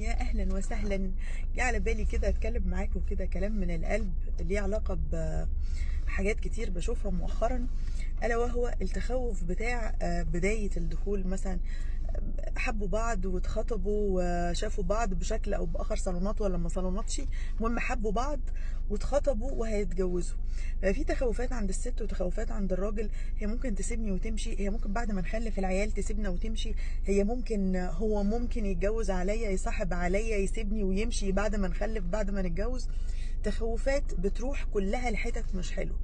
يا اهلا وسهلا. جه على بالي كده اتكلم معاكم كده كلام من القلب ليه علاقه بحاجات كتير بشوفها مؤخرا، الا وهو التخوف بتاع بدايه الدخول مثلا. حبوا بعض واتخطبوا وشافوا بعض بشكل او باخر، صالونات ولا ما صالوناتش، المهم حبوا بعض واتخطبوا وهيتجوزوا. في تخوفات عند الست وتخوفات عند الراجل. هي ممكن تسيبني وتمشي، هي ممكن بعد ما نخلف العيال تسيبنا وتمشي، هو ممكن يتجوز عليا، يصاحب عليا، يسيبني ويمشي بعد ما نخلف، بعد ما نتجوز. تخوفات بتروح كلها لحتت مش حلو.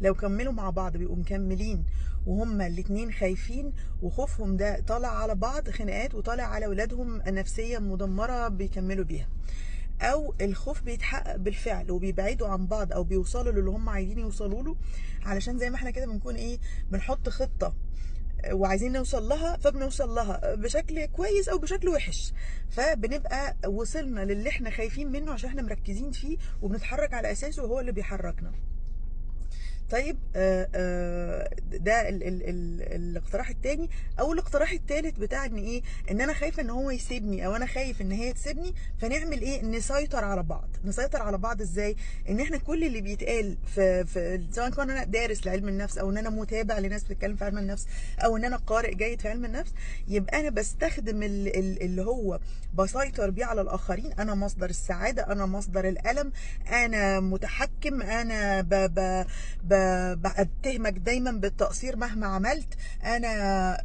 لو كملوا مع بعض بيبقوا مكملين وهما الاتنين خايفين، وخوفهم ده طالع على بعض خناقات وطالع على ولادهم نفسيا مدمرة بيكملوا بيها، او الخوف بيتحقق بالفعل وبيبعدوا عن بعض او بيوصلوا للي هم عايزين يوصلوا له. علشان زي ما احنا كده بنكون بنحط خطة وعايزين نوصل لها، فبنوصل لها بشكل كويس او بشكل وحش، فبنبقى وصلنا للي احنا خايفين منه عشان احنا مركزين فيه وبنتحرك على اساسه وهو اللي بيحركنا. طيب ده ال الاقتراح التاني. او الاقتراح التالت بتاع ان انا خايفه ان هو يسيبني او انا خايف ان هي تسيبني، فنعمل نسيطر على بعض. نسيطر على بعض ازاي؟ ان احنا كل اللي بيتقال في سواء كان انا دارس لعلم النفس، او ان انا متابع لناس بتتكلم في علم النفس، او ان انا قارئ جيد في علم النفس، يبقى انا بستخدم اللي هو بسيطر بيه على الاخرين. انا مصدر السعاده، انا مصدر الالم، انا متحكم، انا بتهمك دايما بالتقصير مهما عملت، انا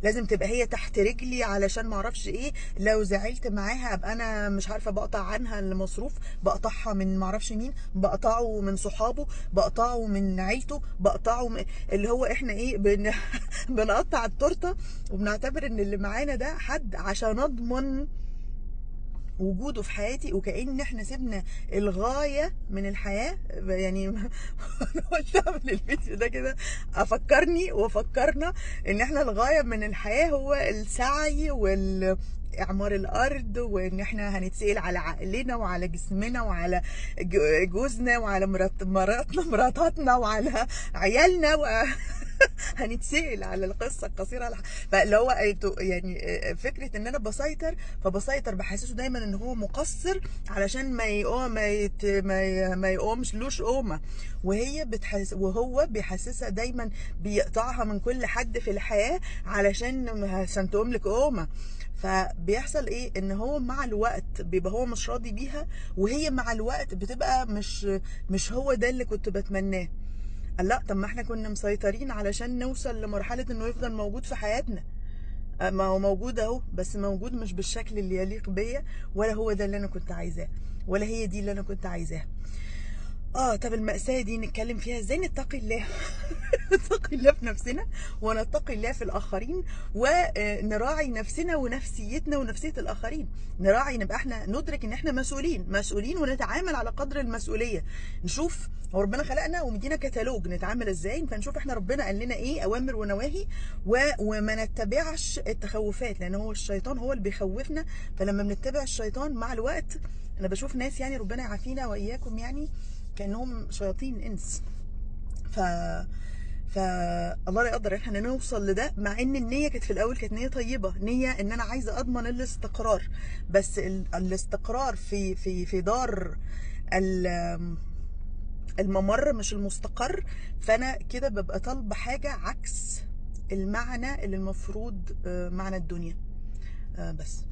لازم تبقى هي تحت رجلي علشان ما اعرفش لو زعلت معاها ابقى انا مش عارفه بقطع عنها المصروف، بقطعها من ما اعرفش مين، بقطعه من صحابه، بقطعه من عيلته، بقطعه اللي هو احنا بنقطع التورته وبنعتبر ان اللي معانا ده حد عشان اضمن وجوده في حياتي، وكأن احنا سيبنا الغاية من الحياة. يعني انا قلت اعمل الفيديو ده كده افكرني وافكرنا ان احنا الغاية من الحياة هو السعي اعمار الارض، وان احنا هنتسأل على عقلنا وعلى جسمنا وعلى جوزنا وعلى مراتاتنا وعلى عيالنا هنتسأل على القصه القصيره. فاللي هو فكره ان انا فبسيطر بحسسه دايما ان هو مقصر علشان ما يقوم ما يقومش لوش قومه، وهو بيحسسها دايما بيقطعها من كل حد في الحياه عشان تقوم لك قومه. فبيحصل ان هو مع الوقت بيبقى هو مش راضي بيها، وهي مع الوقت بتبقى مش هو ده اللي كنت بتمناه. لا، طب ما احنا كنا مسيطرين علشان نوصل لمرحلة انه يفضل موجود في حياتنا. ما هو موجود اهو، بس موجود مش بالشكل اللي يليق بيا، ولا هو ده اللي انا كنت عايزاه، ولا هي دي اللي انا كنت عايزاها. طب المأساة دي نتكلم فيها ازاي؟ نتقي الله. نتقي الله في نفسنا ونتقي الله في الآخرين، ونراعي نفسنا ونفسيتنا ونفسية الآخرين. نراعي، نبقى احنا ندرك ان احنا مسؤولين ونتعامل على قدر المسؤولية. نشوف هو ربنا خلقنا ومدينا كتالوج نتعامل ازاي، فنشوف احنا ربنا قال لنا اوامر ونواهي، وما نتبعش التخوفات، لان هو الشيطان هو اللي بيخوفنا. فلما بنتبع الشيطان مع الوقت، انا بشوف ناس ربنا يعافينا واياكم كانهم شياطين انس. فالله لا يقدر احنا نوصل لده، مع ان النيه كانت في الاول كانت نيه طيبه، نيه ان انا عايزه اضمن الاستقرار. بس الاستقرار في دار الممر مش المستقر، فانا كده ببقى طالبه حاجه عكس المعنى اللي المفروض معنى الدنيا. بس